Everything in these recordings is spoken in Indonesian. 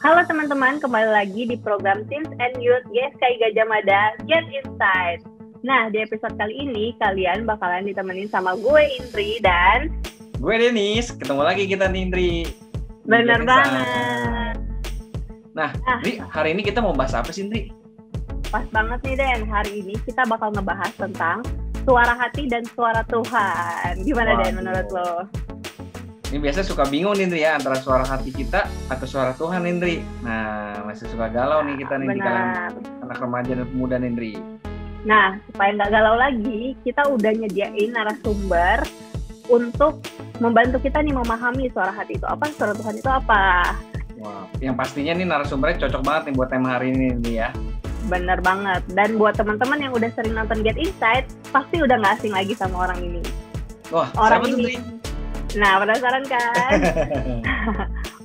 Halo teman-teman, kembali lagi di program Teens and Youth GSKI Gajah Mada Get Inside. Nah, di episode kali ini kalian bakalan ditemenin sama gue Indri dan gue Denis. Ketemu lagi kita nih Indri. Bener banget. Nah, Indri, hari ini kita mau bahas apa sih Indri? Pas banget nih Den, hari ini kita bakal ngebahas tentang suara hati dan suara Tuhan. Gimana Den menurut lo? Ini biasa suka bingung nih Indri ya, antara suara hati kita atau suara Tuhan Indri. Nah, masih suka galau nih kita nih di kalangan anak remaja dan pemuda Indri. Nah, supaya nggak galau lagi, kita udah nyediain narasumber untuk membantu kita nih memahami suara hati itu apa, suara Tuhan itu apa. Wow, yang pastinya nih narasumbernya cocok banget nih buat tema hari ini Indri ya. Bener banget. Dan buat teman-teman yang udah sering nonton Get Inside, pasti udah nggak asing lagi sama orang ini. Wah, orang siapa ini. Nah, penasaran kan?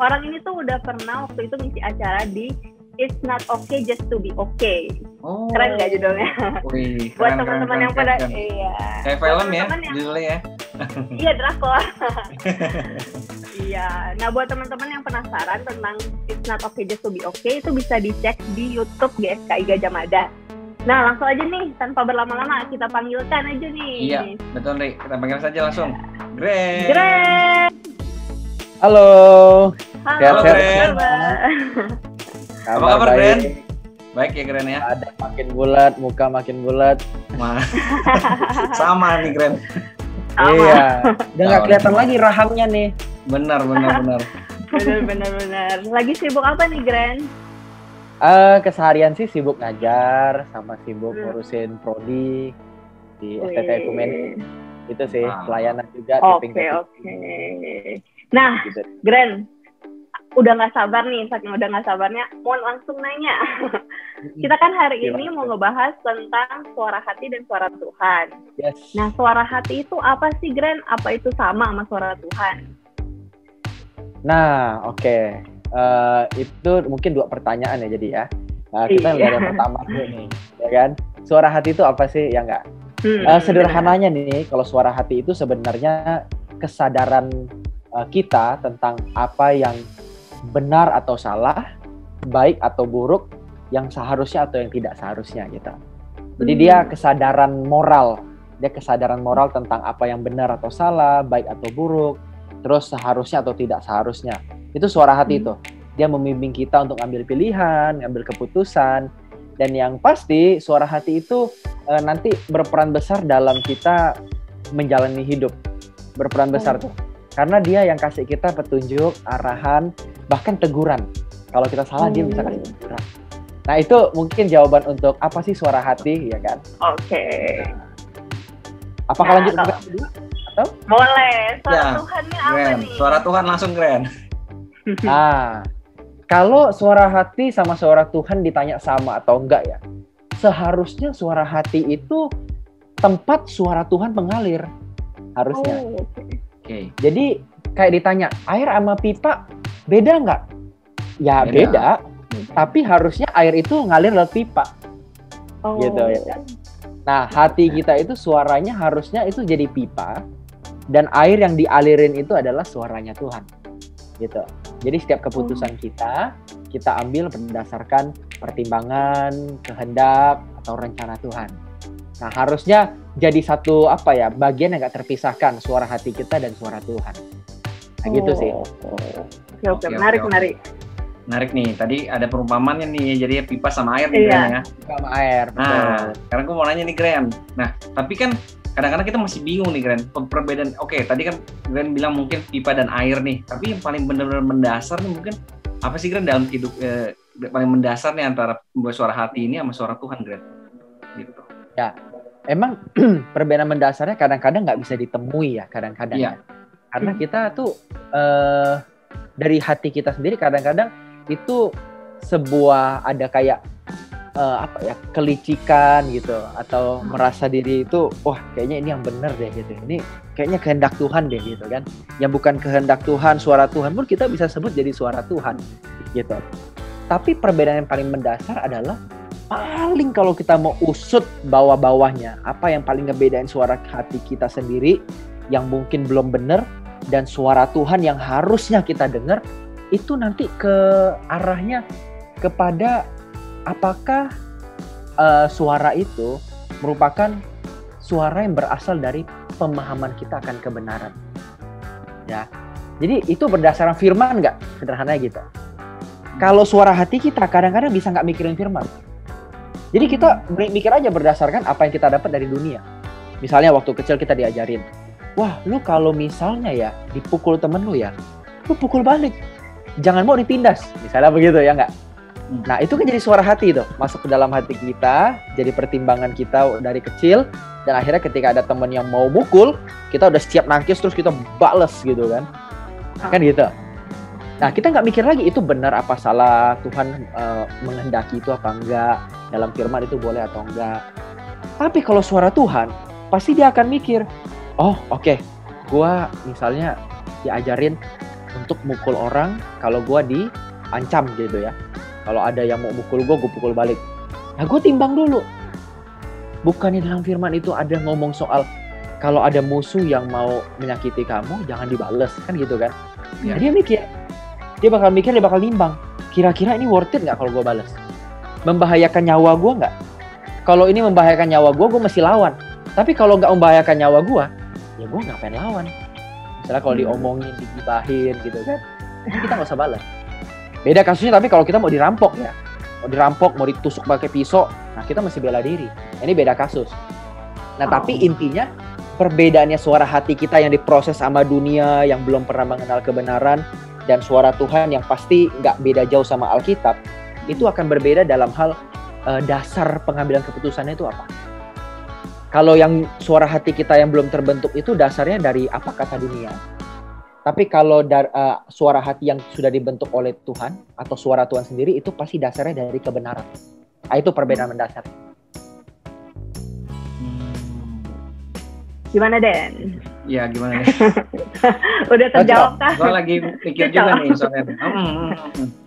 Orang ini tuh udah pernah waktu itu ngisi acara di It's Not Okay Just to Be Okay. Oh. Keren gak judulnya? Wih, buat teman-teman yang pada iya. Kayak film ya judulnya ya. Iya, drakor. Iya. Nah, buat teman-teman yang penasaran tentang It's Not Okay Just to Be Okay, itu bisa dicek di YouTube GSKI Gajah Mada. Nah, langsung aja nih, tanpa berlama-lama, kita panggilkan aja nih. Iya, betul Rik. Kita panggil saja langsung. Gren. Halo. Halo Gren. Apa kabar Gren? Baik ya Gren ya? Ada makin bulat, muka makin bulat. Sama nih Gren. Iya. Udah nggak kelihatan lagi rahamnya nih. Benar. Benar. Lagi sibuk apa nih Gren? Keseharian sih sibuk ngajar, sama sibuk ngurusin prodi di STT Ekumenik. Itu sih, pelayanan juga. Oke. Nah, gitu. Gren, udah nggak sabar nih, saking udah nggak sabarnya, mau langsung nanya. Kita kan hari ini mau ngebahas tentang suara hati dan suara Tuhan. Yes. Nah, suara hati itu apa sih Gren? Apa itu sama suara Tuhan? Nah, oke. Itu mungkin dua pertanyaan ya jadi ya. Nah, kita lihat yang pertama dulu nih, ya kan? Suara hati itu apa sih? Ya enggak? Sederhananya nih, kalau suara hati itu sebenarnya kesadaran kita tentang apa yang benar atau salah, baik atau buruk, yang seharusnya atau yang tidak seharusnya gitu. Jadi dia kesadaran moral. Dia kesadaran moral tentang apa yang benar atau salah, baik atau buruk, terus seharusnya atau tidak seharusnya. Itu suara hati itu. Dia membimbing kita untuk ambil pilihan, ambil keputusan. Dan yang pasti suara hati itu nanti berperan besar dalam kita menjalani hidup. Berperan besar tuh. Karena dia yang kasih kita petunjuk, arahan, bahkan teguran. Kalau kita salah dia bisa kasih teguran. Nah itu mungkin jawaban untuk apa sih suara hati, ya kan? Oke. Apakah lanjut ke kedua? Atau? Boleh. Suara Tuhannya apa Gren. nih? Suara Tuhan langsung Gren. Nah, kalau suara hati sama suara Tuhan ditanya sama atau enggak ya? Seharusnya suara hati itu tempat suara Tuhan mengalir. Harusnya. Oke. Jadi kayak ditanya, air sama pipa beda nggak? Ya beda. Tapi harusnya air itu ngalir lewat pipa. Gitu ya kan? Nah, hati kita itu suaranya harusnya itu jadi pipa. Dan air yang dialirin itu adalah suaranya Tuhan. Gitu. Jadi setiap keputusan kita ambil berdasarkan pertimbangan, kehendak atau rencana Tuhan. Nah, harusnya jadi satu bagian yang nggak terpisahkan suara hati kita dan suara Tuhan. Nah, gitu sih. Oke, menarik. Menarik nih. Tadi ada perumpamaannya nih, jadi pipa sama air nih Gren ya. Pipa sama air. Nah, sekarang gue mau nanya nih Gren. Nah, tapi kan kadang-kadang kita masih bingung nih Gren, perbedaan. Oke, tadi kan Gren bilang mungkin pipa dan air nih, tapi yang paling benar-benar mendasar nih mungkin apa sih Gren dalam hidup paling mendasar nih antara suara hati ini sama suara Tuhan Gren? Gitu. Ya, emang perbedaan mendasarnya kadang-kadang nggak bisa ditemui ya kadang-kadang. Iya. Karena kita tuh dari hati kita sendiri kadang-kadang itu sebuah ada kayak kelicikan gitu atau merasa diri itu kayaknya ini yang benar deh gitu, ini kayaknya kehendak Tuhan deh gitu kan, yang bukan kehendak Tuhan, suara Tuhan pun kita bisa sebut jadi suara Tuhan gitu. Tapi perbedaan yang paling mendasar adalah paling kalau kita mau usut bawah-bawahnya, apa yang paling ngebedain suara hati kita sendiri yang mungkin belum benar dan suara Tuhan yang harusnya kita dengar, itu nanti ke arahnya kepada apakah suara itu merupakan suara yang berasal dari pemahaman kita akan kebenaran. Ya, jadi itu berdasarkan firman nggak? Sederhananya gitu. Kalau suara hati kita kadang-kadang bisa nggak mikirin firman. Jadi kita mikir aja berdasarkan apa yang kita dapat dari dunia. Misalnya waktu kecil kita diajarin, wah lu kalau misalnya ya dipukul temen lu ya, lu pukul balik. Jangan mau ditindas. Misalnya begitu ya nggak? Nah itu kan jadi suara hati tuh, masuk ke dalam hati kita, jadi pertimbangan kita dari kecil, dan akhirnya ketika ada temen yang mau mukul, kita udah siap nangkis terus kita bales gitu kan. Kan gitu. Nah kita nggak mikir lagi itu benar apa salah, Tuhan menghendaki itu apa enggak, dalam firman itu boleh atau enggak. Tapi kalau suara Tuhan, pasti dia akan mikir, oh oke, gua misalnya diajarin untuk mukul orang kalau gua diancam gitu ya. Kalau ada yang mau mukul gue pukul balik. Nah gue timbang dulu. Bukannya dalam firman itu ada ngomong soal kalau ada musuh yang mau menyakiti kamu, jangan dibales, kan gitu kan. Ya. Nah, dia mikir, dia bakal nimbang. Kira-kira ini worth it nggak kalau gue balas? Membahayakan nyawa gue nggak? Kalau ini membahayakan nyawa gue mesti lawan. Tapi kalau nggak membahayakan nyawa gue, ya gue ngapain lawan? Misalnya kalau diomongin, digibahin gitu kan, kita nggak usah balas. Beda kasusnya tapi kalau kita mau dirampok ya. Mau dirampok, mau ditusuk pakai pisau, nah kita mesti bela diri. Ini beda kasus. Nah tapi intinya perbedaannya suara hati kita yang diproses sama dunia, yang belum pernah mengenal kebenaran, dan suara Tuhan yang pasti nggak beda jauh sama Alkitab, itu akan berbeda dalam hal dasar pengambilan keputusannya itu apa. Kalau yang suara hati kita yang belum terbentuk itu dasarnya dari apa kata dunia. Tapi kalau suara hati yang sudah dibentuk oleh Tuhan atau suara Tuhan sendiri itu pasti dasarnya dari kebenaran. Nah, itu perbedaan mendasar. Gimana Den? Ya gimana nih? Udah terjawab kah? Gue lagi pikir juga nih soalnya.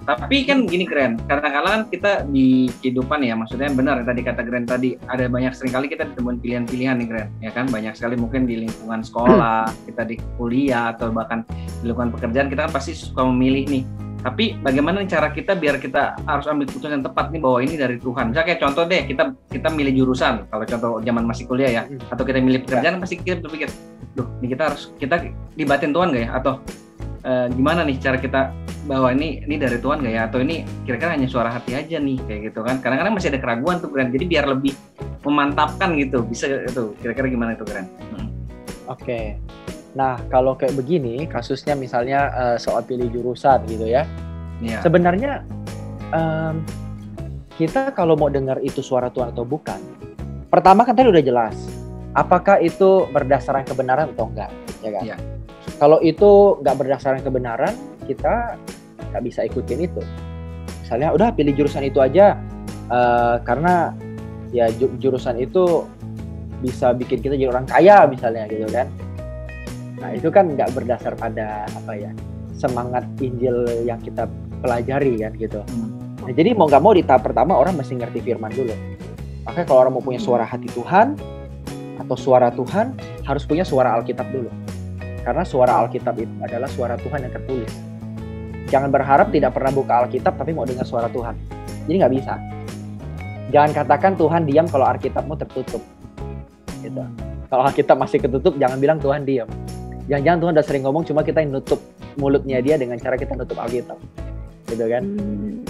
Tapi kan gini Gren, kadang-kadang kan kita di kehidupan ya, maksudnya benar tadi kata Gren tadi, ada banyak sekali kita ditemuin pilihan-pilihan nih Gren, ya kan banyak sekali mungkin di lingkungan sekolah, kita di kuliah atau bahkan di lingkungan pekerjaan kita kan pasti suka memilih nih. Tapi bagaimana cara kita biar kita harus ambil keputusan yang tepat nih bahwa ini dari Tuhan. Misalnya kayak contoh deh, kita milih jurusan, kalau contoh zaman masih kuliah ya, atau kita milih pekerjaan pasti kita berpikir, duh, ini kita dibatin Tuhan nggak ya? Atau gimana nih cara kita bahwa ini dari Tuhan nggak ya? Atau ini kira-kira hanya suara hati aja nih, kayak gitu kan? Kadang-kadang masih ada keraguan tuh Gren. Jadi biar lebih memantapkan gitu, bisa itu. Kira-kira gimana itu Gren? Oke. Nah, kalau kayak begini, kasusnya misalnya soal pilih jurusan gitu ya. Yeah. Sebenarnya kita kalau mau dengar itu suara Tuhan atau bukan, pertama kan tadi udah jelas, apakah itu berdasarkan kebenaran atau enggak, ya kan? Yeah. Kalau itu nggak berdasarkan kebenaran, kita nggak bisa ikutin itu. Misalnya, udah pilih jurusan itu aja, karena ya jurusan itu bisa bikin kita jadi orang kaya misalnya gitu kan. Nah itu kan nggak berdasar pada semangat Injil yang kita pelajari kan gitu. Nah, jadi mau nggak mau di tahap pertama orang mesti ngerti firman dulu. Makanya kalau orang mau punya suara hati Tuhan atau suara Tuhan harus punya suara Alkitab dulu. Karena suara Alkitab itu adalah suara Tuhan yang tertulis. Jangan berharap tidak pernah buka Alkitab tapi mau dengar suara Tuhan. Jadi nggak bisa. Jangan katakan Tuhan diam kalau Alkitabmu tertutup. Gitu. Kalau Alkitab masih ketutup jangan bilang Tuhan diam. Jangan-jangan Tuhan udah sering ngomong cuma kita yang nutup mulutnya dia dengan cara kita nutup Alkitab, gitu kan?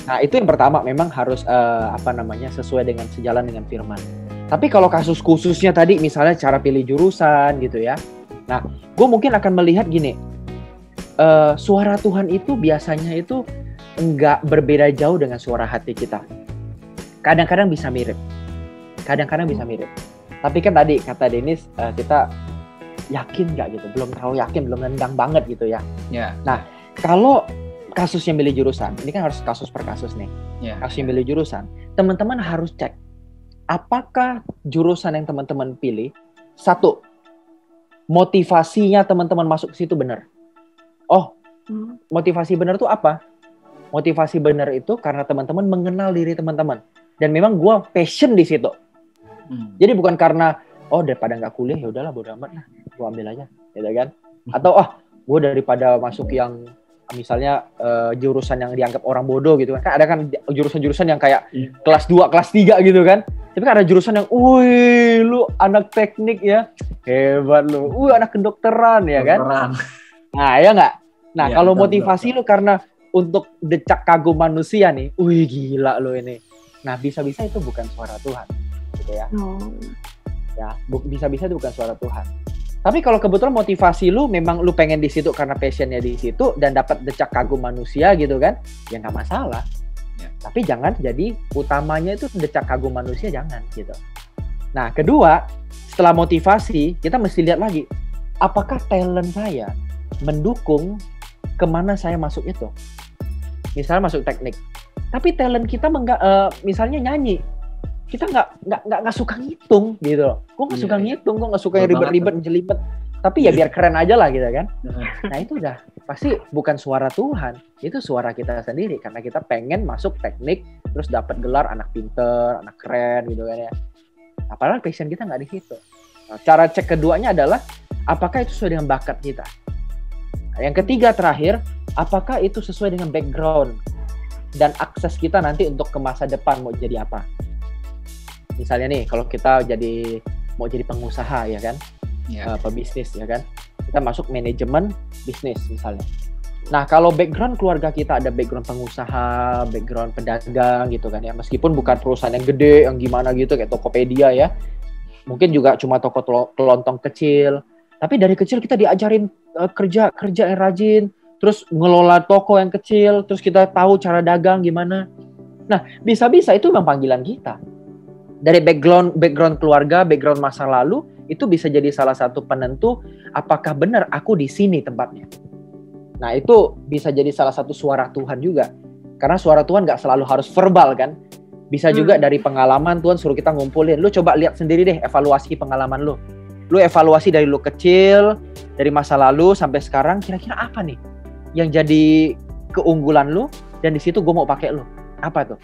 Nah itu yang pertama memang harus sesuai dengan sejalan dengan firman. Tapi kalau kasus khususnya tadi misalnya cara pilih jurusan gitu ya, nah gue mungkin akan melihat gini, suara Tuhan itu biasanya itu enggak berbeda jauh dengan suara hati kita. Kadang-kadang bisa mirip, Tapi kan tadi kata Dennis kita yakin nggak gitu, belum terlalu yakin, belum nendang banget gitu ya. Yeah. Nah kalau kasusnya milih jurusan, ini kan harus kasus per kasus nih. Yeah. Kasusnya milih jurusan, teman-teman harus cek apakah jurusan yang teman-teman pilih, satu, motivasinya teman-teman masuk ke situ benar. Oh, motivasi benar itu apa? Motivasi benar itu karena teman-teman mengenal diri teman-teman dan memang gue passion di situ. Jadi bukan karena daripada nggak kuliah ya udahlah bodo amat lah, gue ambil aja, gitu kan? Atau gue daripada masuk yang misalnya jurusan yang dianggap orang bodoh gitu kan. Ada kan jurusan-jurusan yang kayak kelas 2, kelas 3 gitu kan. Tapi kan ada jurusan yang, wih lu anak teknik ya, hebat lu. Anak kedokteran ya kan. Nah ya nggak? Nah ya, kalau motivasi lu karena untuk decak kagum manusia nih, wih gila lu ini. Nah bisa-bisa itu bukan suara Tuhan gitu ya. Ya bisa-bisa itu bukan suara Tuhan. Tapi kalau kebetulan motivasi lu memang lu pengen di situ karena passionnya di situ dan dapat decak kagum manusia gitu kan, ya nggak masalah. Ya. Tapi jangan jadi utamanya itu decak kagum manusia, jangan gitu. Nah kedua, setelah motivasi kita mesti lihat lagi, apakah talent saya mendukung kemana saya masuk itu. Misalnya masuk teknik, tapi talent kita misalnya nyanyi. Kita nggak suka ngitung gitu loh. Gue nggak suka ngitung, gue nggak suka yang ribet-ribet, jelibet. Tapi ya biar keren aja lah gitu kan. Nah itu udah pasti bukan suara Tuhan, itu suara kita sendiri karena kita pengen masuk teknik terus dapat gelar anak pinter, anak keren gitu kan ya. Nah, padahal passion kita nggak di situ. Nah, cara cek keduanya adalah apakah itu sesuai dengan bakat kita. Nah, yang ketiga terakhir, apakah itu sesuai dengan background dan akses kita nanti untuk ke masa depan mau jadi apa. Misalnya nih, kalau kita mau jadi pengusaha ya kan, pebisnis ya kan, kita masuk manajemen bisnis misalnya. Nah kalau background keluarga kita ada background pengusaha, background pedagang gitu kan ya, meskipun bukan perusahaan yang gede, yang gimana gitu kayak Tokopedia ya, mungkin juga cuma toko kelontong kecil, tapi dari kecil kita diajarin kerja yang rajin, terus ngelola toko yang kecil, terus kita tahu cara dagang gimana. Nah bisa-bisa itu memang panggilan kita. Dari background keluarga, background masa lalu, itu bisa jadi salah satu penentu apakah benar aku di sini tempatnya. Nah itu bisa jadi salah satu suara Tuhan juga. Karena suara Tuhan gak selalu harus verbal kan. Bisa juga dari pengalaman Tuhan suruh kita ngumpulin. Lu coba lihat sendiri deh evaluasi pengalaman lu. Lu evaluasi dari lu kecil, dari masa lalu sampai sekarang, kira-kira apa nih yang jadi keunggulan lu, dan di situ gue mau pakai lu. Apa tuh?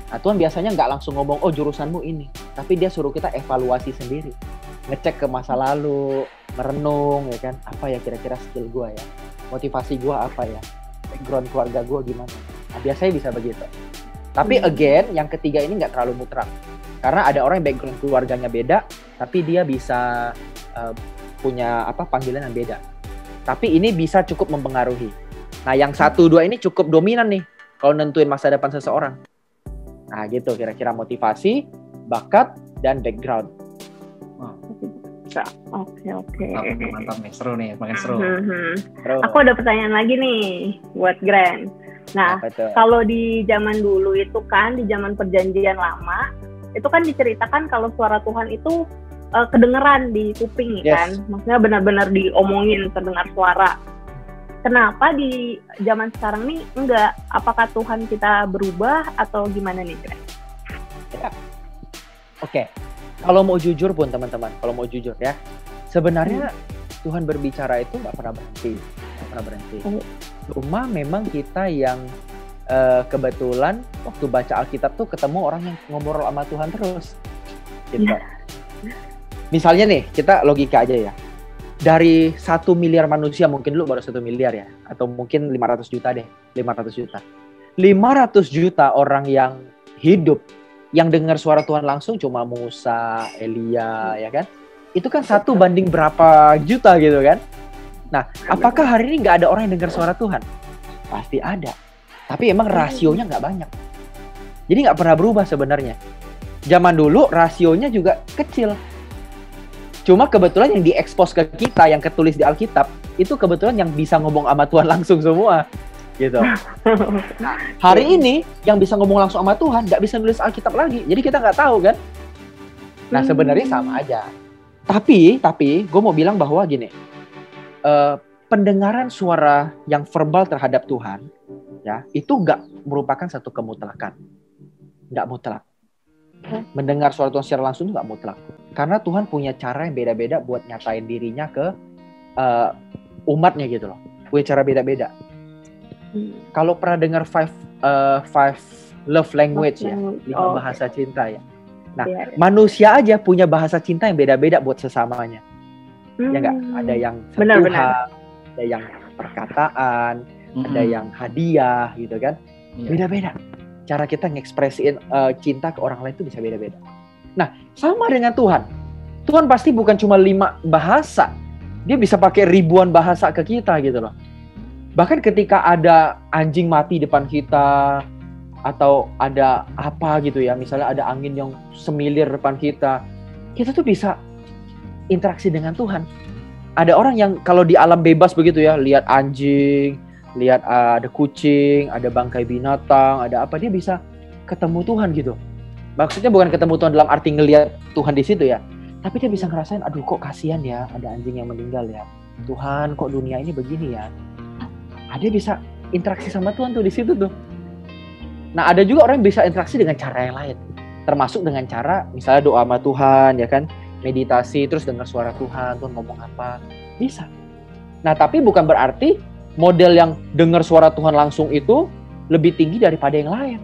Nah, Tuhan biasanya nggak langsung ngomong, oh jurusanmu ini. Tapi dia suruh kita evaluasi sendiri. Ngecek ke masa lalu, merenung, ya kan. Apa ya kira-kira skill gue ya? Motivasi gue apa ya? Background keluarga gue gimana? Nah, biasanya bisa begitu. Tapi again, yang ketiga ini nggak terlalu mutlak. Karena ada orang yang background keluarganya beda, tapi dia bisa punya panggilan yang beda. Tapi ini bisa cukup mempengaruhi. Nah, yang 1, 2 ini cukup dominan nih. Kalau nentuin masa depan seseorang. Nah gitu kira-kira motivasi, bakat, dan background. Oke. Mantap nih, seru nih, makin seru. Aku ada pertanyaan lagi nih buat Grand. Nah kalau di zaman dulu itu kan, di zaman perjanjian lama, itu kan diceritakan kalau suara Tuhan itu kedengeran di kuping kan. Maksudnya benar-benar diomongin, terdengar suara. Kenapa di zaman sekarang nih enggak? Apakah Tuhan kita berubah atau gimana nih, Grand? Ya. Oke. Kalau mau jujur pun teman-teman, kalau mau jujur ya, sebenarnya Tuhan berbicara itu nggak pernah berhenti. Cuma memang kita yang kebetulan waktu baca Alkitab tuh ketemu orang yang ngobrol sama Tuhan terus. Gitu. Misalnya nih, kita logika aja ya. Dari 1 miliar manusia, mungkin dulu baru 1 miliar ya, atau mungkin 500 juta deh, 500 juta. 500 juta orang yang hidup, yang dengar suara Tuhan langsung cuma Musa, Elia, ya kan? Itu kan 1 banding berapa juta gitu kan? Nah, apakah hari ini nggak ada orang yang dengar suara Tuhan? Pasti ada. Tapi emang rasionya nggak banyak. Jadi nggak pernah berubah sebenarnya. Zaman dulu rasionya juga kecil. Cuma kebetulan yang diekspos ke kita, yang ketulis di Alkitab, itu kebetulan yang bisa ngomong sama Tuhan langsung semua. Gitu. Nah, hari ini yang bisa ngomong langsung sama Tuhan nggak bisa nulis Alkitab lagi. Jadi kita nggak tahu kan. Nah sebenarnya sama aja. Tapi gue mau bilang bahwa gini, pendengaran suara yang verbal terhadap Tuhan, ya itu nggak merupakan satu kemutlakan. Nggak mutlak. Mendengar suara Tuhan secara langsung itu nggak mutlak. Karena Tuhan punya cara yang beda-beda buat nyatain dirinya ke umatnya gitu loh. Punya cara beda-beda. Kalau pernah dengar five love language ya, 5 bahasa cinta ya. Nah, manusia aja punya bahasa cinta yang beda-beda buat sesamanya. Ya nggak? Ada yang sentuhan, ada yang perkataan, ada yang hadiah gitu kan. Beda-beda. Cara kita ngekspresiin cinta ke orang lain itu bisa beda-beda. Nah, sama dengan Tuhan. Tuhan pasti bukan cuma 5 bahasa. Dia bisa pakai ribuan bahasa ke kita gitu loh. Bahkan ketika ada anjing mati depan kita, atau ada apa gitu ya, misalnya ada angin yang semilir depan kita tuh bisa interaksi dengan Tuhan. Ada orang yang kalau di alam bebas begitu ya, lihat anjing, lihat ada kucing, ada bangkai binatang, ada apa, dia bisa ketemu Tuhan gitu. Maksudnya bukan ketemu Tuhan dalam arti ngelihat Tuhan di situ ya, tapi dia bisa ngerasain, aduh kok kasihan ya, ada anjing yang meninggal ya. Tuhan, kok dunia ini begini ya. Dia bisa interaksi sama Tuhan tuh di situ tuh. Nah, ada juga orang yang bisa interaksi dengan cara yang lain, termasuk dengan cara misalnya doa sama Tuhan ya kan, meditasi terus dengar suara Tuhan ngomong apa, bisa. Nah, tapi bukan berarti model yang dengar suara Tuhan langsung itu lebih tinggi daripada yang lain.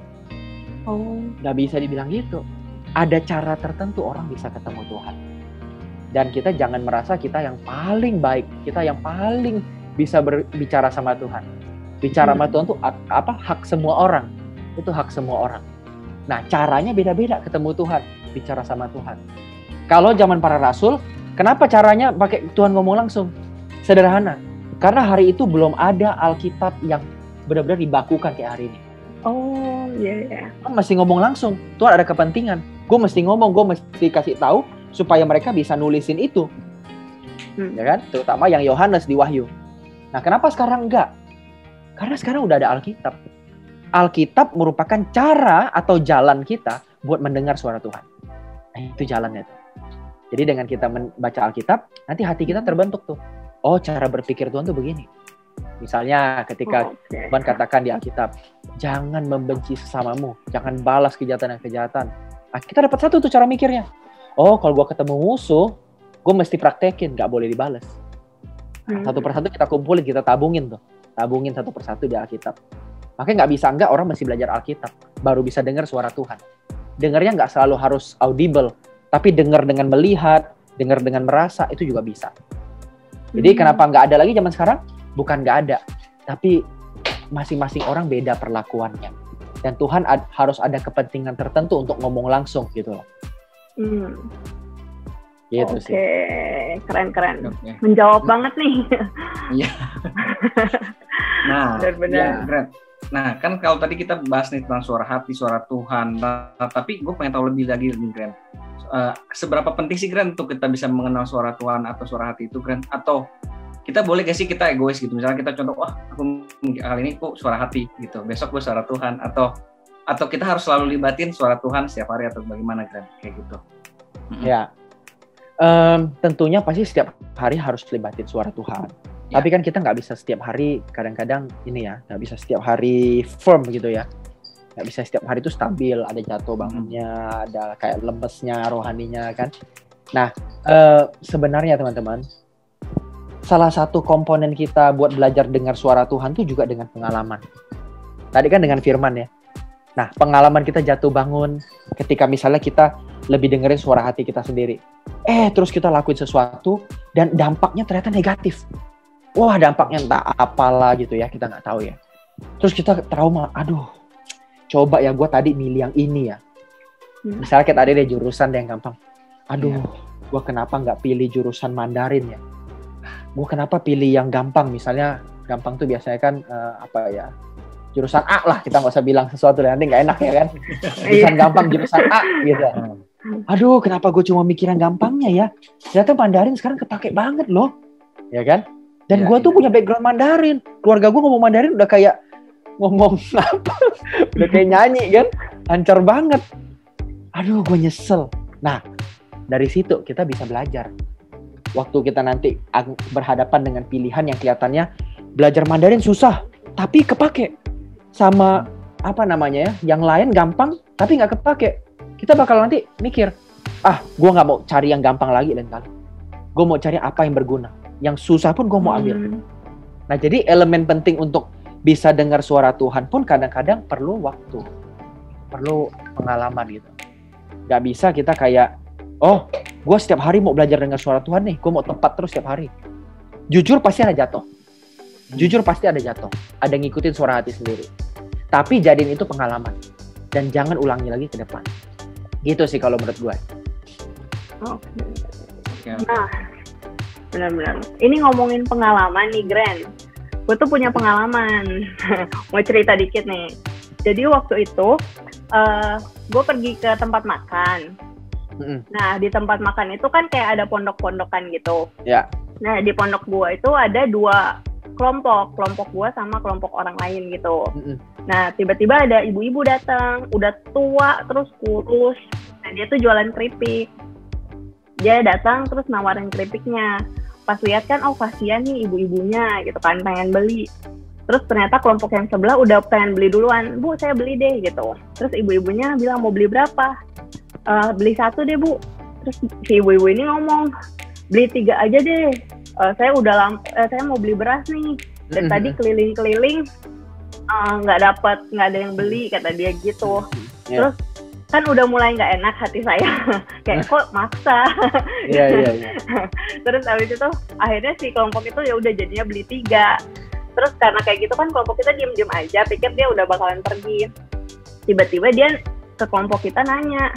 Nggak bisa dibilang gitu. Ada cara tertentu orang bisa ketemu Tuhan. Dan kita jangan merasa kita yang paling baik, kita yang paling bisa berbicara sama Tuhan. Bicara sama Tuhan itu hak semua orang. Itu hak semua orang. Nah, caranya beda-beda ketemu Tuhan, bicara sama Tuhan. Kalau zaman para rasul, kenapa caranya pakai Tuhan ngomong langsung? Sederhana. Karena hari itu belum ada Alkitab yang benar-benar dibakukan kayak hari ini. Mesti ngomong langsung. Tuhan ada kepentingan. Gue mesti ngomong, gue mesti kasih tahu supaya mereka bisa nulisin itu. Ya kan? Terutama yang Yohanes di Wahyu. Nah, kenapa sekarang enggak? Karena sekarang udah ada Alkitab. Alkitab merupakan cara atau jalan kita buat mendengar suara Tuhan. Nah, itu jalannya tuh. Jadi dengan kita membaca Alkitab, nanti hati kita terbentuk tuh. Oh, cara berpikir Tuhan tuh begini. Misalnya ketika Tuhan katakan di Alkitab, jangan membenci sesamamu, jangan balas kejahatan dan kejahatan. Nah, kita dapat satu tuh cara mikirnya. Oh, kalau gue ketemu musuh, gue mesti praktekin, nggak boleh dibalas. Nah, satu persatu kita kumpulin, kita tabungin tuh. Tabungin satu persatu di Alkitab. Makanya nggak bisa enggak orang mesti belajar Alkitab, baru bisa dengar suara Tuhan. Dengarnya nggak selalu harus audible, tapi dengar dengan melihat, dengar dengan merasa, itu juga bisa. Jadi kenapa nggak ada lagi zaman sekarang? Bukan nggak ada, tapi masing-masing orang beda perlakuannya. Dan Tuhan harus ada kepentingan tertentu untuk ngomong langsung gitu loh. Gitu sih. Keren-keren. Menjawab banget nih. Iya. Nah, benar. Nah, kan kalau tadi kita bahas nih tentang suara hati, suara Tuhan. Nah, tapi gue pengen tahu lebih lagi nih, Gren. Seberapa penting sih, Gren, untuk kita bisa mengenal suara Tuhan atau suara hati itu, Gren? Atau kita boleh gak sih kita egois gitu? Misalnya kita contoh, aku kali ini kok suara hati gitu. Besok gue suara Tuhan. Atau kita harus selalu libatin suara Tuhan setiap hari atau bagaimana, Gren? Kayak gitu. Ya. Tentunya pasti setiap hari harus libatin suara Tuhan. Ya. Tapi kan kita nggak bisa setiap hari, kadang-kadang ini ya, nggak bisa setiap hari firm gitu ya. Nggak bisa setiap hari itu stabil, ada jatuh bangunnya, ada kayak lemesnya, rohaninya kan. Nah, sebenarnya teman-teman, salah satu komponen kita buat belajar dengar suara Tuhan itu juga dengan pengalaman. Tadi kan dengan firman ya. Nah, pengalaman kita jatuh bangun, ketika misalnya kita lebih dengerin suara hati kita sendiri. Terus kita lakuin sesuatu, dan dampaknya ternyata negatif. Wah, dampaknya entah apalah gitu ya, kita nggak tahu ya. Terus kita trauma, aduh, coba ya gue tadi milih yang ini ya. Misalnya kita ada di jurusan yang gampang. Aduh, gue kenapa nggak pilih jurusan Mandarin ya? Gue kenapa pilih yang gampang? Misalnya gampang tuh biasanya kan jurusan A lah, kita nggak usah bilang sesuatu nanti nggak enak ya kan. Jurusan gampang, jurusan A gitu. Aduh, kenapa gue cuma mikirin gampangnya ya? Ternyata Mandarin sekarang kepake banget loh, ya kan? Dan gue tuh punya background Mandarin. Keluarga gue ngomong Mandarin udah kayak ngomong apa? Udah kayak nyanyi kan? Lancar banget. Aduh, gue nyesel. Nah, dari situ kita bisa belajar. Waktu kita nanti berhadapan dengan pilihan yang kelihatannya belajar Mandarin susah, tapi kepake. Sama yang lain gampang, tapi nggak kepake. Kita bakal nanti mikir, gue nggak mau cari yang gampang lagi lain kali. Gue mau cari apa yang berguna. Yang susah pun gue mau ambil. Nah, jadi elemen penting untuk bisa dengar suara Tuhan pun kadang-kadang perlu waktu. Perlu pengalaman gitu. Gak bisa kita kayak, gue setiap hari mau belajar dengar suara Tuhan nih. Gue mau tepat terus setiap hari. Jujur pasti ada jatuh. Jujur pasti ada jatuh, ada ngikutin suara hati sendiri. Tapi jadiin itu pengalaman dan jangan ulangi lagi ke depan. Gitu sih kalau menurut gue. Nah, benar-benar. Ini ngomongin pengalaman nih, Grand. Gue tuh punya pengalaman. Mau cerita dikit nih. Jadi waktu itu gue pergi ke tempat makan. Nah, di tempat makan itu kan kayak ada pondok-pondokan gitu. Ya. Nah, di pondok gue itu ada 2 kelompok gue sama kelompok orang lain gitu. Nah, tiba-tiba ada ibu-ibu datang, udah tua terus kurus. Nah, dia tuh jualan keripik. Dia datang terus nawarin keripiknya. Pas lihat kan, oh kasihan nih ibu-ibunya gitu kan, pengen beli. Terus ternyata kelompok yang sebelah udah pengen beli duluan. Bu, saya beli deh gitu. Terus ibu-ibunya bilang mau beli berapa? Beli 1 deh, Bu. Terus si ibu-ibu ini ngomong, beli 3 aja deh. Saya mau beli beras nih. Dan tadi keliling-keliling nggak ada yang beli, kata dia gitu. Terus kan udah mulai nggak enak hati saya. Kayak kok maksa. Iya. Terus abis itu akhirnya si kelompok itu ya udah jadinya beli 3. Terus karena kayak gitu kan kelompok kita diem-diem aja, pikir dia udah bakalan pergi. Tiba-tiba dia ke kelompok kita nanya,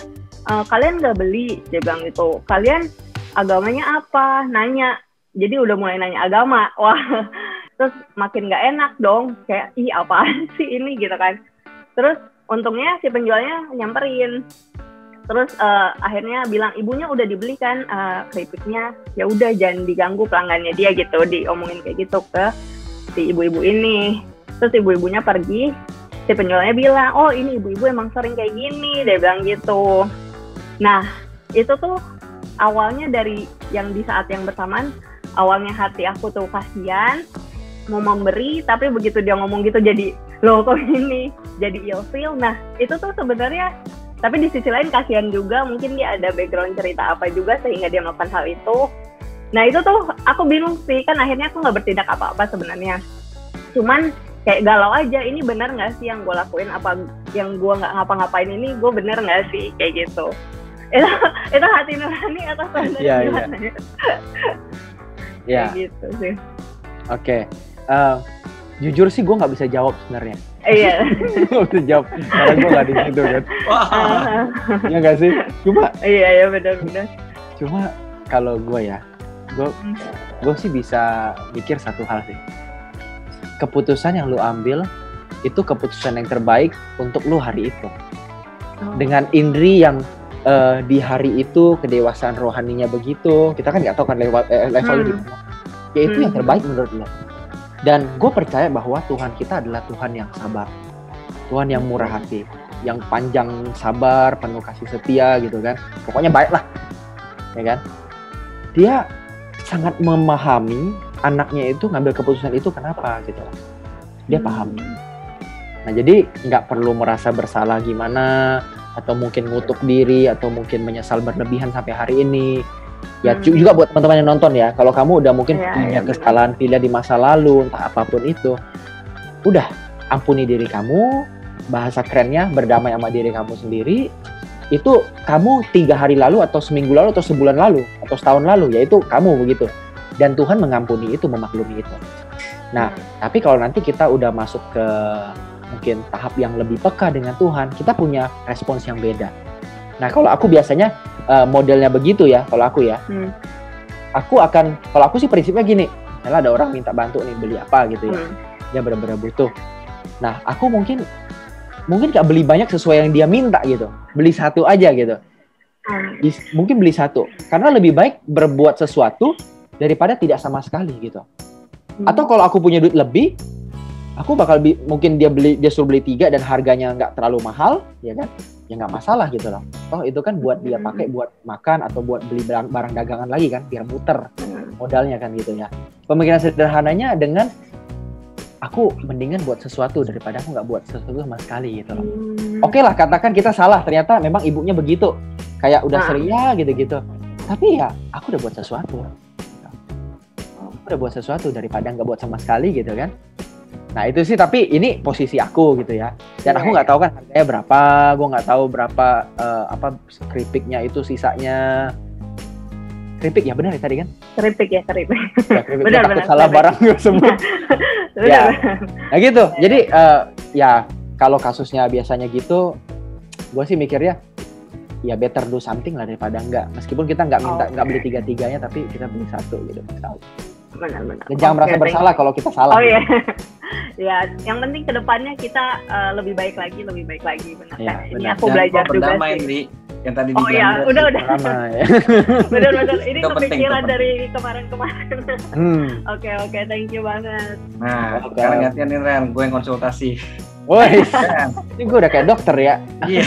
kalian nggak beli? Dia bilang gitu. Kalian agamanya apa? Nanya. Jadi udah mulai nanya agama. Wah, terus makin nggak enak dong. Kayak, ih apaan sih ini gitu kan. Terus untungnya si penjualnya nyamperin. Terus akhirnya bilang, ibunya udah dibeli kan keripiknya. Ya udah jangan diganggu pelanggannya dia gitu. Diomongin kayak gitu ke si ibu-ibu ini. Terus ibu-ibunya pergi. Si penjualnya bilang, oh ini ibu-ibu emang sering kayak gini. Dia bilang gitu. Nah, itu tuh awalnya dari yang di saat yang bersamaan, awalnya hati aku tuh kasihan, mau memberi, tapi begitu dia ngomong gitu jadi, loh kok ini, jadi ilfeel. Nah, itu tuh sebenarnya, tapi di sisi lain kasihan juga, mungkin dia ada background cerita apa juga sehingga dia melakukan hal itu. Nah, itu tuh aku bingung sih, kan akhirnya aku nggak bertindak apa-apa sebenarnya. Cuman kayak galau aja, ini benar nggak sih yang gue lakuin, apa yang gue nggak ngapa-ngapain ini, gue bener nggak sih, kayak gitu. Itu hati nurani atau sadar gimana ya? Ya. Gitu sih. Oke. Jujur sih gue nggak bisa jawab sebenarnya. Iya. Gue bisa jawab karena gue nggak di situ kan. Ya nggak sih? Iya benar-benar. Cuma kalau gue sih bisa mikir satu hal sih. Keputusan yang lu ambil itu keputusan yang terbaik untuk lu hari itu. Dengan indri yang di hari itu kedewasaan rohaninya begitu, kita kan nggak tahu kan levelnya gimana. Ya itu yang terbaik menurut lo. Dan gue percaya bahwa Tuhan kita adalah Tuhan yang sabar, Tuhan yang murah hati, yang panjang sabar, penuh kasih setia gitu kan. Pokoknya baik lah, ya kan. Dia sangat memahami anaknya itu ngambil keputusan itu kenapa gitu. Dia paham. Nah jadi nggak perlu merasa bersalah gimana, atau mungkin ngutuk diri, atau mungkin menyesal berlebihan sampai hari ini. Ya juga buat teman-teman yang nonton ya, kalau kamu udah mungkin punya kesalahan pilihan di masa lalu, entah apapun itu, udah ampuni diri kamu, bahasa kerennya berdamai sama diri kamu sendiri. Itu kamu 3 hari lalu, atau seminggu lalu, atau sebulan lalu, atau setahun lalu, yaitu kamu begitu. Dan Tuhan mengampuni itu, memaklumi itu. Nah, tapi kalau nanti kita udah masuk ke mungkin tahap yang lebih peka dengan Tuhan, kita punya respons yang beda. Nah, kalau aku biasanya modelnya begitu ya, kalau aku ya. Kalau aku sih prinsipnya gini, misalnya ada orang minta bantu nih, beli apa gitu ya. Dia benar-benar butuh. Nah, aku mungkin gak beli banyak sesuai yang dia minta gitu. Beli 1 aja gitu. Mungkin beli 1. Karena lebih baik berbuat sesuatu daripada tidak sama sekali gitu. Atau kalau aku punya duit lebih, aku bakal mungkin dia suruh beli 3 dan harganya nggak terlalu mahal, ya kan? Ya nggak masalah gitu loh. Oh itu kan buat dia pakai buat makan atau buat beli barang dagangan lagi kan, biar muter modalnya kan gitu ya. Pemikiran sederhananya dengan aku mendingan buat sesuatu daripada aku nggak buat sesuatu sama sekali gitu loh. Oke lah, katakan kita salah, ternyata memang ibunya begitu, kayak udah sering ya gitu-gitu. Tapi ya aku udah buat sesuatu. Aku udah buat sesuatu daripada nggak buat sama sekali gitu kan. Nah itu sih, tapi ini posisi aku gitu ya. Dan aku nggak tahu kan harganya berapa, gue nggak tahu berapa keripiknya itu sisanya. Keripik ya benar ya tadi kan? Keripik. Ya, keripik. Benar, Takut salah barang gue sebut. Ya. Nah gitu. Jadi ya kalau kasusnya biasanya gitu, gue sih mikirnya ya better do something lah daripada enggak. Meskipun kita nggak beli tiga-tiganya, tapi kita beli satu gitu. Benar. Dan jangan merasa bersalah kalau kita salah. Oh iya. Ya, yang penting kedepannya kita lebih baik lagi, benar ya, kan? Ini benar. aku belajar juga sih. Yang tadi oh iya, udah. Ya. Benar. Ini Itu kepikiran penting. dari kemarin. Oke, thank you banget. Nah, sekarang gantian nih Ren, gue yang konsultasi. Woi, ini gue udah kayak dokter ya. Iya.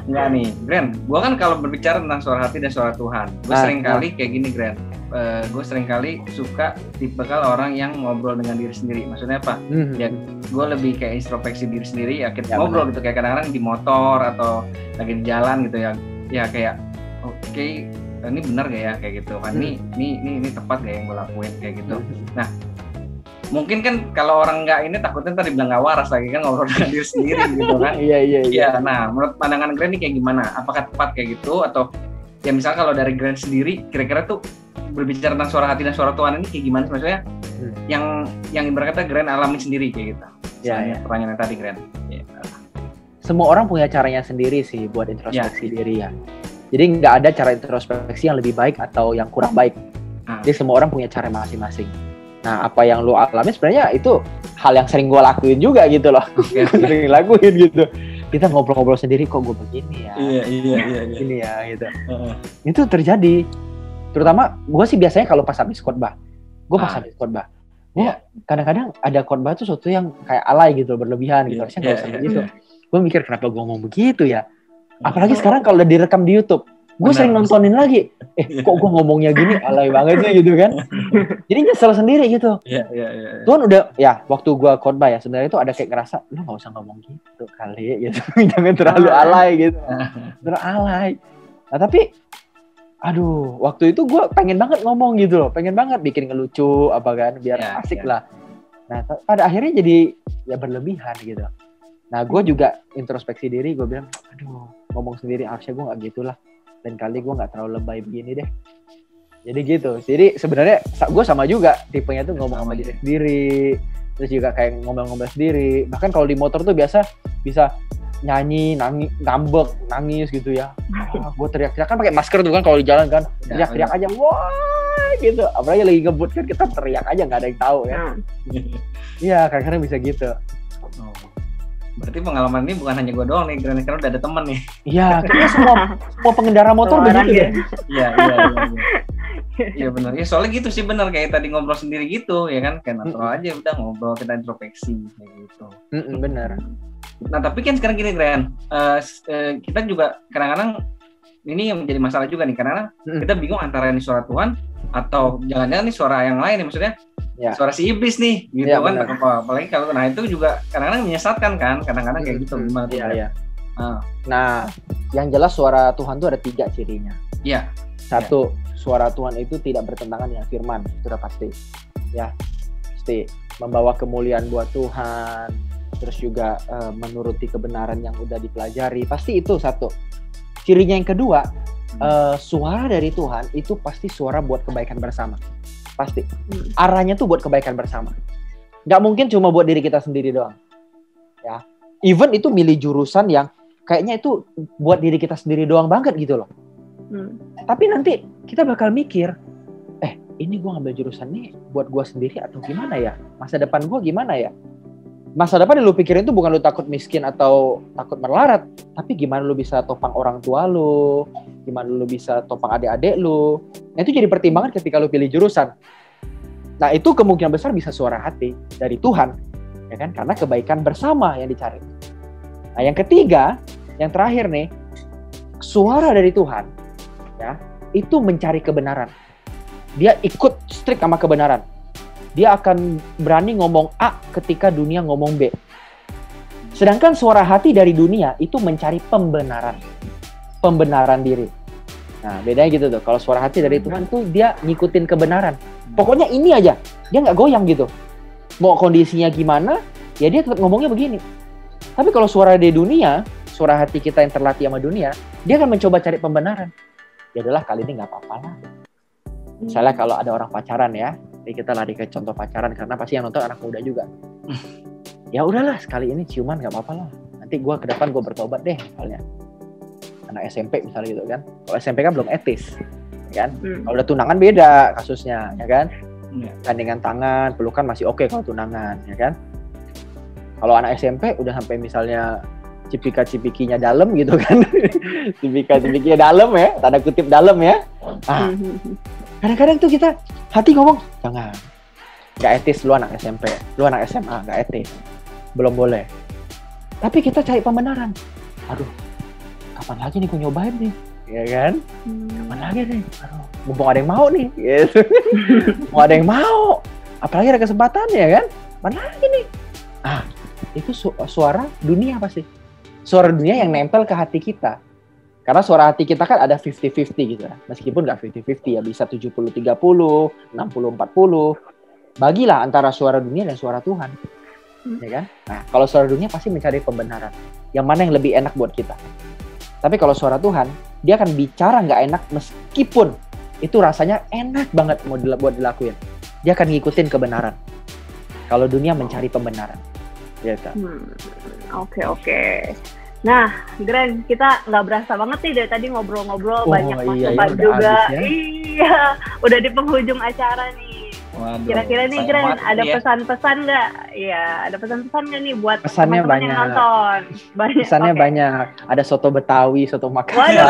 Enggak nih, Gren. Gue kan kalau berbicara tentang suara hati dan suara Tuhan, gue sering kali kayak gini, Gren. Gue sering kali suka tipikal orang yang ngobrol dengan diri sendiri. Maksudnya apa? Ya, gue lebih kayak introspeksi diri sendiri. Ya, kita ngobrol gitu kayak kadang-kadang di motor atau lagi di jalan gitu ya. Ya kayak, oke, ini benar gak ya kayak gitu kan? Ini tepat gak yang gue lakuin kayak gitu. Nah. Mungkin kan kalau orang nggak ini takutnya tadi bilang nggak waras lagi kan ngobrol dengan diri sendiri gitu kan. Iya. Nah, menurut pandangan Gren ini kayak gimana? Apakah tepat kayak gitu atau ya misalnya kalau dari Gren sendiri kira-kira tuh berbicara tentang suara hati dan suara Tuhan ini kayak gimana maksudnya? Yang ibaratnya Gren alami sendiri kayak gitu. Ya. Pertanyaan tadi Gren. Ya. Semua orang punya caranya sendiri sih buat introspeksi diri ya. Jadi nggak ada cara introspeksi yang lebih baik atau yang kurang baik. Jadi semua orang punya cara masing-masing. Nah, apa yang lu alami sebenarnya itu hal yang sering gue lakuin juga gitu loh. Sering lakuin gitu. Kita ngobrol-ngobrol sendiri, kok gue begini ya. Iya. Begini ya gitu. Itu terjadi. Terutama gue sih biasanya kalau pas habis khotbah. Gue kadang-kadang ada khotbah tuh sesuatu yang kayak alay gitu, berlebihan gitu. Harusnya nggak usah begitu. Gue mikir kenapa gue ngomong begitu ya. Apalagi sekarang kalau udah direkam di YouTube. Gue sering nontonin lagi, kok gue ngomongnya gini, alay banget sih gitu kan. Jadi nyesel sendiri gitu. Iya. Tuhan udah, ya waktu gue khotbah ya, sebenarnya itu ada kayak ngerasa, lu gak usah ngomong gitu kali gitu. Jangan terlalu alay gitu. Terlalu alay. Nah tapi, aduh, waktu itu gue pengen banget ngomong gitu loh. Pengen banget bikin ngelucu, apa kan, biar asik lah. Nah pada akhirnya jadi, ya berlebihan gitu. Nah gue juga introspeksi diri, gue bilang, aduh, ngomong sendiri harusnya gue gak gitu lah. Dan kali gue nggak terlalu lebay begini deh. Jadi gitu. Jadi sebenarnya gue sama juga tipenya tuh ngomong sama diri sendiri. Terus juga kayak ngomel-ngomel sendiri. Bahkan kalau di motor tuh biasa bisa nyanyi, ngambek, nangis gitu ya. Gue teriak-teriak kan pakai masker tuh kan kalau di jalan kan. Teriak-teriak aja, wah gitu. Apalagi lagi ngebut kan kita teriak aja nggak ada yang tahu ya. Iya, kadang-kadang bisa gitu. Berarti pengalaman ini bukan hanya gue doang nih, karena udah ada temen nih. Iya, kayaknya semua pengendara motor begitu deh. Iya. Iya benar. Ya soalnya gitu sih benar kayak tadi ngobrol sendiri gitu, ya kan? Kayak natural aja udah ngobrol, kita introspeksi kayak gitu. Benar. Nah tapi kan sekarang gini Gren, kita juga kadang-kadang ini yang menjadi masalah juga nih, karena kita bingung antara ini suara Tuhan atau jangan-jangan nih suara yang lain nih, maksudnya suara si iblis nih gitu kan. Apalagi kalau itu juga kadang-kadang menyesatkan kan, kadang-kadang kayak gitu gimana tuh. Nah yang jelas suara Tuhan tuh ada 3 cirinya. Iya. Satu, suara Tuhan itu tidak bertentangan dengan firman, itu udah pasti ya, pasti membawa kemuliaan buat Tuhan, terus juga menuruti kebenaran yang udah dipelajari, pasti itu satu. Cirinya yang kedua, suara dari Tuhan itu pasti suara buat kebaikan bersama. Pasti. Arahnya tuh buat kebaikan bersama. Nggak mungkin cuma buat diri kita sendiri doang. Ya. Even itu milih jurusan yang kayaknya itu buat diri kita sendiri doang banget gitu loh. Tapi nanti kita bakal mikir, ini gue ngambil jurusan ini buat gue sendiri atau gimana ya? Masa depan gue gimana ya? Masa depan yang lu pikirin itu bukan lu takut miskin atau takut melarat, tapi gimana lu bisa topang orang tua lu, gimana lu bisa topang adik-adik lu. Nah itu jadi pertimbangan ketika lu pilih jurusan. Nah itu kemungkinan besar bisa suara hati dari Tuhan, ya kan? Karena kebaikan bersama yang dicari. Nah yang ketiga, yang terakhir nih, suara dari Tuhan, ya itu mencari kebenaran. Dia ikut strict sama kebenaran. Dia akan berani ngomong A ketika dunia ngomong B. Sedangkan suara hati dari dunia itu mencari pembenaran. Pembenaran diri. Nah, bedanya gitu tuh. Kalau suara hati dari Tuhan tuh dia ngikutin kebenaran. Pokoknya ini aja. Dia nggak goyang gitu. Mau kondisinya gimana, ya dia tetap ngomongnya begini. Tapi kalau suara dari dunia, suara hati kita yang terlatih sama dunia, dia akan mencoba cari pembenaran. ya udahlah kali ini nggak apa-apa lah. Misalnya kalau ada orang pacaran ya, jadi kita lari ke contoh pacaran karena pasti yang nonton anak muda juga. Ya udahlah sekali ini ciuman nggak apa-apa lah. Nanti gue ke depan gue bertobat deh misalnya. Anak SMP misalnya gitu kan. Kalau SMP kan belum etis, ya kan? Kalau udah tunangan beda kasusnya, ya kan? Gandengan tangan, pelukan masih oke kalau tunangan, ya kan? Kalau anak SMP udah sampai misalnya cipika-cipikinya dalam gitu kan. Cipika-cipikinya dalam ya, tanda kutip dalam ya. Kadang-kadang tuh kita hati ngomong, jangan. Gak etis lu anak SMP, lu anak SMA, gak etis. Belum boleh. Tapi kita cari pembenaran. Aduh, kapan lagi nih gue nyobain nih? Ya kan? Kapan lagi nih? Aduh, mumpung ada yang mau nih. Gitu. Mau ada yang mau. Apalagi ada kesempatan ya kan? Kapan lagi nih? Itu suara dunia pasti. Suara dunia yang nempel ke hati kita. Karena suara hati kita kan ada 50-50 gitu ya. Meskipun nggak 50-50 ya, bisa 70-30, 60-40. Bagilah antara suara dunia dan suara Tuhan. Ya kan? Nah, kalau suara dunia pasti mencari pembenaran. Yang mana yang lebih enak buat kita. Tapi kalau suara Tuhan, dia akan bicara nggak enak meskipun itu rasanya enak banget buat dilakuin. Dia akan ngikutin kebenaran. Kalau dunia mencari pembenaran. Gitu. Oke. Nah, Gren, kita nggak berasa banget nih dari tadi ngobrol-ngobrol, banyak masukan juga. Iya, udah di penghujung acara nih. Waduh, kira-kira nih, Gren, ada pesan-pesan nggak? Iya, ada pesan-pesan nggak nih buat pesannya teman-teman yang nonton? Pesannya banyak. Ada soto Betawi, soto Makassar.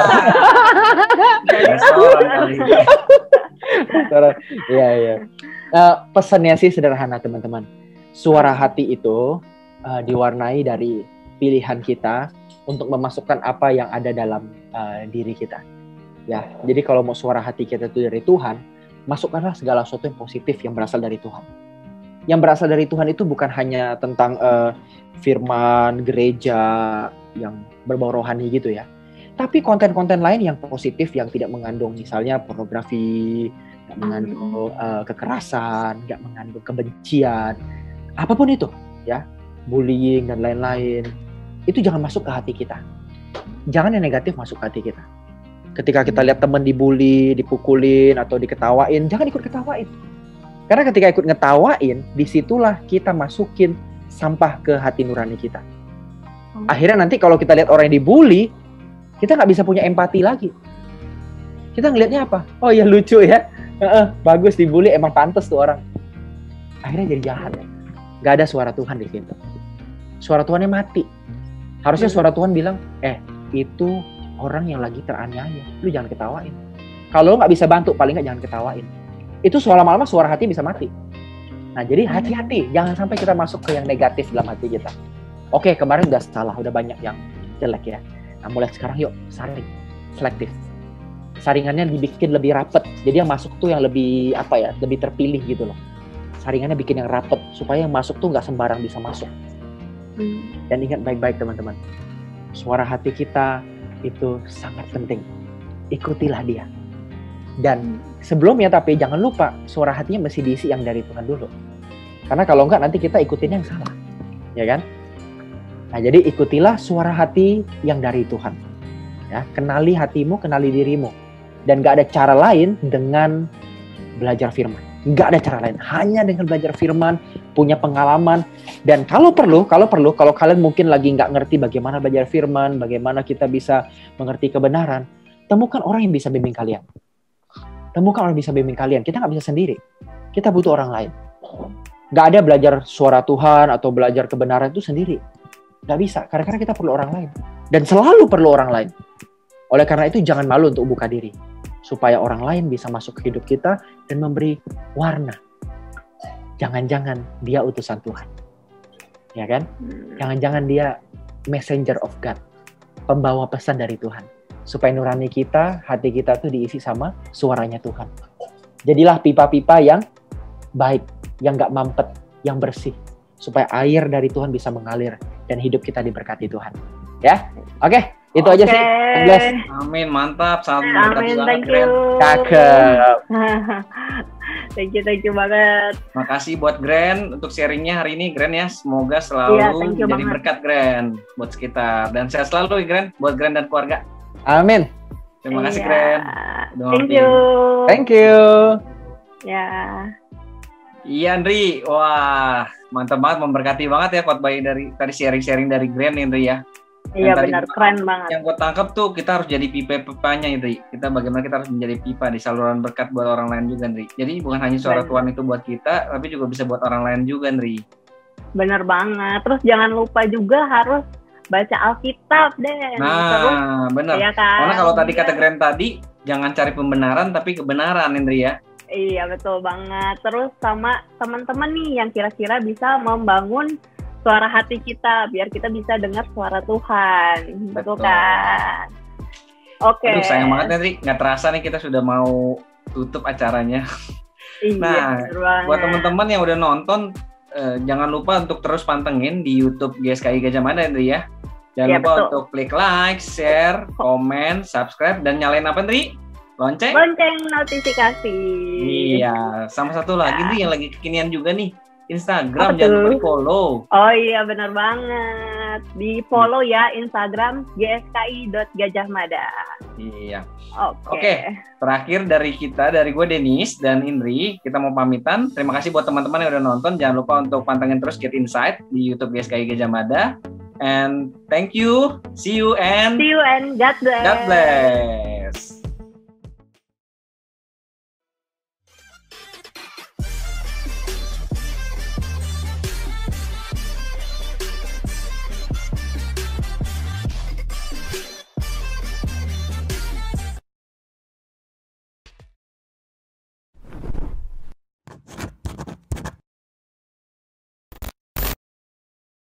Iya. Pesannya sih sederhana, teman-teman. Suara hati itu diwarnai dari pilihan kita untuk memasukkan apa yang ada dalam diri kita. Ya, jadi kalau mau suara hati kita itu dari Tuhan, masukkanlah segala sesuatu yang positif yang berasal dari Tuhan. Yang berasal dari Tuhan itu bukan hanya tentang firman, gereja yang berbau rohani gitu ya. Tapi konten-konten lain yang positif yang tidak mengandung misalnya pornografi, nggak mengandung kekerasan, nggak mengandung kebencian, apapun itu ya, bullying dan lain-lain. Itu jangan masuk ke hati kita. Jangan yang negatif masuk ke hati kita. Ketika kita lihat teman dibully, dipukulin, atau diketawain, jangan ikut ketawain. Karena ketika ikut ngetawain, disitulah kita masukin sampah ke hati nurani kita. Akhirnya nanti kalau kita lihat orang yang dibully, kita nggak bisa punya empati lagi. Kita ngelihatnya apa? Oh iya lucu ya. Bagus dibully, emang pantas tuh orang. Akhirnya jadi jahat. Nggak ada suara Tuhan di situ. Suara Tuhannya mati. Harusnya suara Tuhan bilang, itu orang yang lagi teraniaya, lu jangan ketawain. Kalau lu nggak bisa bantu, paling nggak jangan ketawain. Itu lama-lama suara hati bisa mati. Nah, jadi hati-hati, jangan sampai kita masuk ke yang negatif dalam hati kita. Oke, kemarin udah salah, udah banyak yang jelek ya. Nah, mulai sekarang yuk saring, selektif. Saringannya dibikin lebih rapet. Jadi yang masuk tuh yang lebih lebih terpilih gitu loh. Saringannya bikin yang rapet supaya yang masuk tuh nggak sembarang bisa masuk. Dan ingat baik-baik teman-teman, suara hati kita itu sangat penting. Ikutilah dia. Dan sebelumnya tapi jangan lupa suara hatinya mesti diisi yang dari Tuhan dulu. Karena kalau enggak nanti kita ikutin yang salah. Ya kan? Nah, jadi ikutilah suara hati yang dari Tuhan. Ya, kenali hatimu, kenali dirimu. Dan enggak ada cara lain dengan belajar firman. Enggak ada cara lain, hanya dengan belajar firman, punya pengalaman. Dan kalau perlu, kalau kalian mungkin lagi nggak ngerti bagaimana belajar firman, bagaimana kita bisa mengerti kebenaran, temukan orang yang bisa bimbing kalian. Temukan orang yang bisa bimbing kalian. Kita nggak bisa sendiri. Kita butuh orang lain. Nggak ada belajar suara Tuhan atau belajar kebenaran itu sendiri. Nggak bisa, karena kita perlu orang lain. Dan selalu perlu orang lain. Oleh karena itu jangan malu untuk buka diri. Supaya orang lain bisa masuk ke hidup kita dan memberi warna. Jangan-jangan dia utusan Tuhan. Ya kan? Jangan-jangan dia messenger of God. Pembawa pesan dari Tuhan. Supaya nurani kita, hati kita tuh diisi sama suaranya Tuhan. Jadilah pipa-pipa yang baik, yang gak mampet, yang bersih. Supaya air dari Tuhan bisa mengalir dan hidup kita diberkati Tuhan. Ya? Oke. Itu aja sih. Amin, mantap. Amin, thank you. Cakep. Thank you banget. Makasih buat Gren untuk sharingnya hari ini, Gren ya. Semoga selalu jadi berkat, Gren, buat sekitar. Dan sehat selalu, Gren, buat Gren dan keluarga. Amin. Terima kasih, Gren. Thank you. Thank you. Ya. Iya Andri, wah mantap banget, memberkati banget ya khotbah dari tadi sharing-sharing dari Gren Andri ya. Iya benar, keren banget. Yang gue tangkap tuh kita harus jadi pipa-pipanya Andri. Bagaimana kita harus menjadi pipa di saluran berkat buat orang lain juga Andri. Jadi bukan hanya suara Tuhan itu buat kita, tapi juga bisa buat orang lain juga Andri. Bener banget. Terus jangan lupa juga harus baca Alkitab deh. Nah, benar. Ya kan? Karena kalau tadi kata Gren tadi, jangan cari pembenaran tapi kebenaran Andri ya. Iya betul banget. Terus sama teman-teman nih yang kira-kira bisa membangun suara hati kita biar kita bisa dengar suara Tuhan. Betul kan? Oke. Aduh sayang banget Andri, nggak terasa nih kita sudah mau tutup acaranya. Iya, nah, buat teman-teman yang udah nonton, jangan lupa untuk terus pantengin di YouTube GSKI Gajah Mada Andri ya. Jangan lupa untuk klik like, share, komen, subscribe, dan nyalain apa Andri? Lonceng notifikasi. Iya, sama satu lagi nih yang lagi kekinian juga nih, Instagram. Jangan lupa di follow. Oh iya benar banget, di follow ya Instagram gski.gajahmada. Iya. Oke. Terakhir dari gue Denis dan Indri, kita mau pamitan. Terima kasih buat teman-teman yang udah nonton. Jangan lupa untuk pantengin terus Get Insight di YouTube GSKI Gajah Mada. And thank you. See you and God bless. God bless.